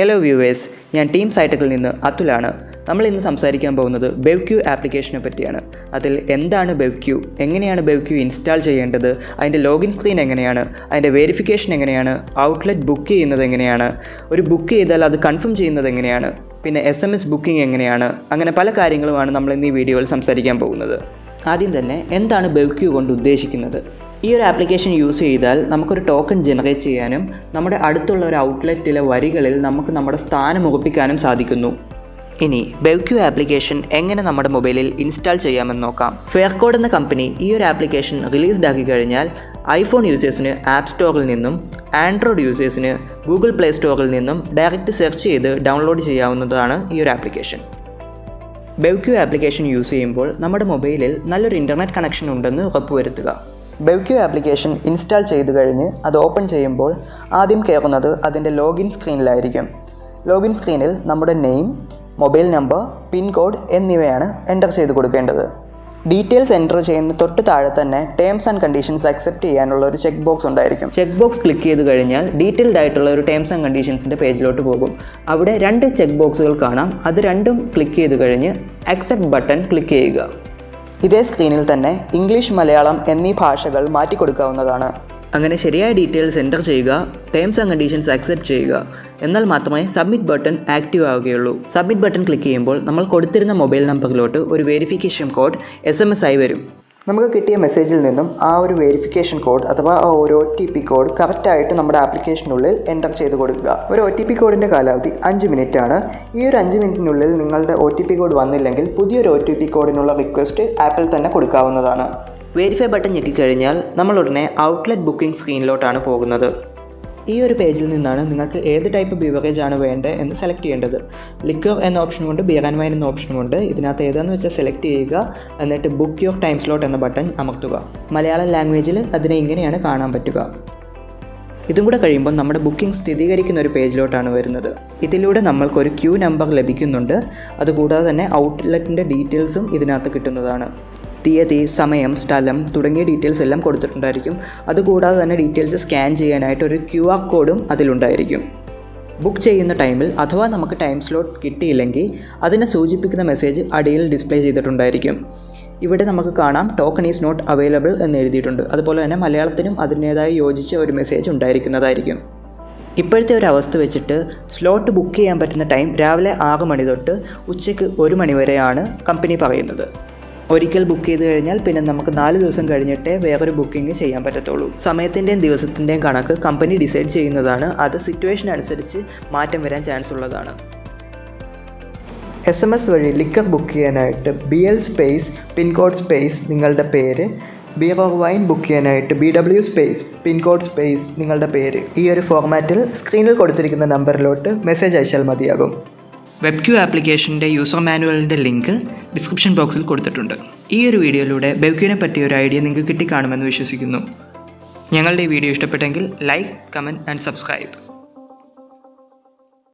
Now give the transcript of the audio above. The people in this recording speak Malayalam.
ഹലോ വ്യൂവേഴ്സ്, ഞാൻ ടീം സൈറ്റക്കിൽ നിന്ന് അതുലാണ്. നമ്മൾ ഇന്ന് സംസാരിക്കാൻ പോകുന്നത് BevQ ആപ്ലിക്കേഷനെ പറ്റിയാണ്. അതിൽ എന്താണ് BevQ, എങ്ങനെയാണ് BevQ ഇൻസ്റ്റാൾ ചെയ്യേണ്ടത്, അതിൻ്റെ ലോഗിൻ സ്ക്രീൻ എങ്ങനെയാണ്, അതിൻ്റെ വെരിഫിക്കേഷൻ എങ്ങനെയാണ്, ഔട്ട്ലെറ്റ് ബുക്ക് ചെയ്യുന്നത് എങ്ങനെയാണ്, ഒരു ബുക്ക് ചെയ്താൽ അത് കൺഫേം ചെയ്യുന്നത് എങ്ങനെയാണ്, പിന്നെ SMS ബുക്കിംഗ് എങ്ങനെയാണ്, അങ്ങനെ പല കാര്യങ്ങളുമാണ് നമ്മൾ ഇന്ന് ഈ വീഡിയോയിൽ സംസാരിക്കാൻ പോകുന്നത്. ആദ്യം തന്നെ എന്താണ് BevQ കൊണ്ട് ഉദ്ദേശിക്കുന്നത്? ഈ ഒരു ആപ്ലിക്കേഷൻ യൂസ് ചെയ്താൽ നമുക്കൊരു ടോക്കൺ ജനറേറ്റ് ചെയ്യാനും നമ്മുടെ അടുത്തുള്ള ഒരു ഔട്ട്ലെറ്റിലെ വരികളിൽ നമുക്ക് നമ്മുടെ സ്ഥാനം ഉറപ്പിക്കാനും സാധിക്കുന്നു. ഇനി BevQ ആപ്ലിക്കേഷൻ എങ്ങനെ നമ്മുടെ മൊബൈലിൽ ഇൻസ്റ്റാൾ ചെയ്യാമെന്ന് നോക്കാം. ഫെയർകോഡ് എന്ന കമ്പനി ഈ ഒരു ആപ്ലിക്കേഷൻ റിലീസ്ഡ് ആക്കി കഴിഞ്ഞാൽ ഐഫോൺ യൂസേഴ്സിന് ആപ്പ് സ്റ്റോറിൽ നിന്നും ആൻഡ്രോയിഡ് യൂസേഴ്സിന് ഗൂഗിൾ പ്ലേ സ്റ്റോറിൽ നിന്നും ഡയറക്റ്റ് സെർച്ച് ചെയ്ത് ഡൗൺലോഡ് ചെയ്യാവുന്നതാണ് ഈ ഒരു ആപ്ലിക്കേഷൻ. BevQ ആപ്ലിക്കേഷൻ യൂസ് ചെയ്യുമ്പോൾ നമ്മുടെ മൊബൈലിൽ നല്ലൊരു ഇൻ്റർനെറ്റ് കണക്ഷൻ ഉണ്ടെന്ന് ഉറപ്പുവരുത്തുക. BevQ ആപ്ലിക്കേഷൻ ഇൻസ്റ്റാൾ ചെയ്ത് കഴിഞ്ഞ് അത് ഓപ്പൺ ചെയ്യുമ്പോൾ ആദ്യം കയറുന്നത് അതിൻ്റെ ലോഗിൻ സ്ക്രീനിലായിരിക്കും. ലോഗിൻ സ്ക്രീനിൽ നമ്മുടെ name, mobile number, pin code എന്നിവയാണ് എൻ്റർ ചെയ്ത് കൊടുക്കേണ്ടത്. ഡീറ്റെയിൽസ് എൻ്റർ ചെയ്യുന്ന തൊട്ട് താഴെ തന്നെ ടേംസ് ആൻഡ് കണ്ടീഷൻസ് അക്സെപ്റ്റ് ചെയ്യാനുള്ള ഒരു ചെക്ക് ബോക്സ് ഉണ്ടായിരിക്കും. ചെക്ക് ബോക്സ് ക്ലിക്ക് ചെയ്ത് കഴിഞ്ഞാൽ ഡീറ്റെയിൽഡ് ആയിട്ടുള്ള ഒരു ടേംസ് ആൻഡ് കണ്ടീഷൻസിൻ്റെ പേജിലോട്ട് പോകും. അവിടെ 2 ചെക്ക് ബോക്സുകൾ കാണാം. അത് രണ്ടും ക്ലിക്ക് ചെയ്ത് കഴിഞ്ഞ് അക്സെപ്റ്റ് ബട്ടൺ ക്ലിക്ക് ചെയ്യുക. ഇതേ സ്ക്രീനിൽ തന്നെ ഇംഗ്ലീഷ്, മലയാളം എന്നീ ഭാഷകൾ മാറ്റിക്കൊടുക്കാവുന്നതാണ്. അങ്ങനെ ശരിയായ ഡീറ്റെയിൽസ് എൻ്റർ ചെയ്യുക, ടേംസ് ആൻഡ് കണ്ടീഷൻസ് അക്സെപ്റ്റ് ചെയ്യുക. എന്നാൽ മാത്രമേ സബ്മിറ്റ് ബട്ടൺ ആക്റ്റീവ് ആവുകയുള്ളൂ. സബ്മിറ്റ് ബട്ടൺ ക്ലിക്ക് ചെയ്യുമ്പോൾ നമ്മൾ കൊടുത്തിരുന്ന മൊബൈൽ നമ്പറിലോട്ട് ഒരു വെരിഫിക്കേഷൻ കോഡ് SMS ആയി വരും. നമുക്ക് കിട്ടിയ മെസ്സേജിൽ നിന്നും ആ ഒരു വെരിഫിക്കേഷൻ കോഡ് അഥവാ ആ ഒരു OTP കോഡ് കറക്റ്റായിട്ട് നമ്മുടെ ആപ്ലിക്കേഷനുള്ളിൽ എൻ്റർ ചെയ്ത് കൊടുക്കുക. ഒരു OTP കോഡിൻ്റെ കാലാവധി 5 മിനിറ്റ് ആണ്. ഈ ഒരു 5 മിനിറ്റിനുള്ളിൽ നിങ്ങളുടെ OTP കോഡ് വന്നില്ലെങ്കിൽ പുതിയൊരു OTP കോഡിനുള്ള റിക്വസ്റ്റ് ആപ്പിൽ തന്നെ കൊടുക്കാവുന്നതാണ്. വെരിഫൈ ബട്ടൺ ഞെക്കിക്കഴിഞ്ഞാൽ നമ്മൾ ഉടനെ ഔട്ട്ലെറ്റ് ബുക്കിംഗ് സ്ക്രീനിലോട്ടാണ് പോകുന്നത്. ഈ ഒരു പേജിൽ നിന്നാണ് നിങ്ങൾക്ക് ഏത് ടൈപ്പ് ബിവറേജ് ആണ് വേണ്ടത് എന്ന് സെലക്ട് ചെയ്യേണ്ടത്. ലിക്വർ എന്ന ഓപ്ഷനുമുണ്ട്, ബിയർ ആൻഡ് വൈൻ എന്ന ഓപ്ഷനുമുണ്ട്. ഇതിനകത്ത് ഏതാണെന്ന് വെച്ചാൽ സെലക്ട് ചെയ്യുക. എന്നിട്ട് ബുക്ക് യുവർ ടൈം സ്ലോട്ട് എന്ന ബട്ടൺ അമർത്തുക. മലയാളം ലാംഗ്വേജിൽ അതിനെ ഇങ്ങനെയാണ് കാണാൻ പറ്റുക. ഇതും കൂടെ കഴിയുമ്പോൾ നമ്മുടെ ബുക്കിംഗ് സ്ഥിരീകരിക്കുന്ന ഒരു പേജിലോട്ടാണ് വരുന്നത്. ഇതിലൂടെ നമ്മൾക്കൊരു ക്യൂ നമ്പർ ലഭിക്കുന്നുണ്ട്. അതുകൂടാതെ തന്നെ ഔട്ട്ലെറ്റിൻ്റെ ഡീറ്റെയിൽസും ഇതിനകത്ത് കിട്ടുന്നതാണ്. തീയതി, സമയം, സ്ഥലം തുടങ്ങിയ ഡീറ്റെയിൽസ് എല്ലാം കൊടുത്തിട്ടുണ്ടായിരിക്കും. അതുകൂടാതെ തന്നെ ഡീറ്റെയിൽസ് സ്കാൻ ചെയ്യാനായിട്ട് ഒരു QR കോഡും അതിലുണ്ടായിരിക്കും. ബുക്ക് ചെയ്യുന്ന ടൈമിൽ അഥവാ നമുക്ക് ടൈം സ്ലോട്ട് കിട്ടിയില്ലെങ്കിൽ അതിനെ സൂചിപ്പിക്കുന്ന മെസ്സേജ് അടിയിൽ ഡിസ്പ്ലേ ചെയ്തിട്ടുണ്ടായിരിക്കും. ഇവിടെ നമുക്ക് കാണാം ടോക്കൺ ഈസ് നോട്ട് അവൈലബിൾ എന്ന് എഴുതിയിട്ടുണ്ട്. അതുപോലെ തന്നെ മലയാളത്തിനും അതിൻ്റേതായി യോജിച്ച ഒരു മെസ്സേജ് ഉണ്ടായിരിക്കുന്നതായിരിക്കും. ഇപ്പോഴത്തെ ഒരു അവസ്ഥ വെച്ചിട്ട് സ്ലോട്ട് ബുക്ക് ചെയ്യാൻ പറ്റുന്ന ടൈം രാവിലെ 6 മണി തൊട്ട് ഉച്ചയ്ക്ക് 1 മണി വരെയാണ് കമ്പനി പറയുന്നത്. ഒരിക്കൽ ബുക്ക് ചെയ്ത് കഴിഞ്ഞാൽ പിന്നെ നമുക്ക് 4 ദിവസം കഴിഞ്ഞിട്ടേ വേറൊരു ബുക്കിംഗ് ചെയ്യാൻ പറ്റത്തുള്ളൂ. സമയത്തിൻ്റെയും ദിവസത്തിൻ്റെയും കണക്ക് കമ്പനി ഡിസൈഡ് ചെയ്യുന്നതാണ്. അത് സിറ്റുവേഷൻ അനുസരിച്ച് മാറ്റം വരാൻ ചാൻസ് ഉള്ളതാണ്. SMS വഴി ലിക്കർ ബുക്ക് ചെയ്യാനായിട്ട് BL സ്പേസ് പിൻകോഡ് സ്പേസ് നിങ്ങളുടെ പേര്, ബിയർ ഓർ വൈൻ ബുക്ക് ചെയ്യാനായിട്ട് BW സ്പേസ് പിൻകോഡ് സ്പേസ് നിങ്ങളുടെ പേര്. ഈ ഒരു ഫോർമാറ്റിൽ സ്ക്രീനിൽ കൊടുത്തിരിക്കുന്ന നമ്പറിലോട്ട് മെസ്സേജ് അയച്ചാൽ മതിയാകും. BevQ ആപ്ലിക്കേഷൻ്റെ യൂസർ മാനുവലിൻ്റെ ലിങ്ക് ഡിസ്ക്രിപ്ഷൻ ബോക്സിൽ കൊടുത്തിട്ടുണ്ട്. ഈ ഒരു വീഡിയോയിലൂടെ BevQനെ പറ്റിയ ഒരു ഐഡിയ നിങ്ങൾക്ക് കിട്ടിക്കാണുമെന്ന് വിശ്വസിക്കുന്നു. ഞങ്ങളുടെ ഈ വീഡിയോ ഇഷ്ടപ്പെട്ടെങ്കിൽ ലൈക്ക്, കമൻറ്റ് ആൻഡ് സബ്സ്ക്രൈബ്.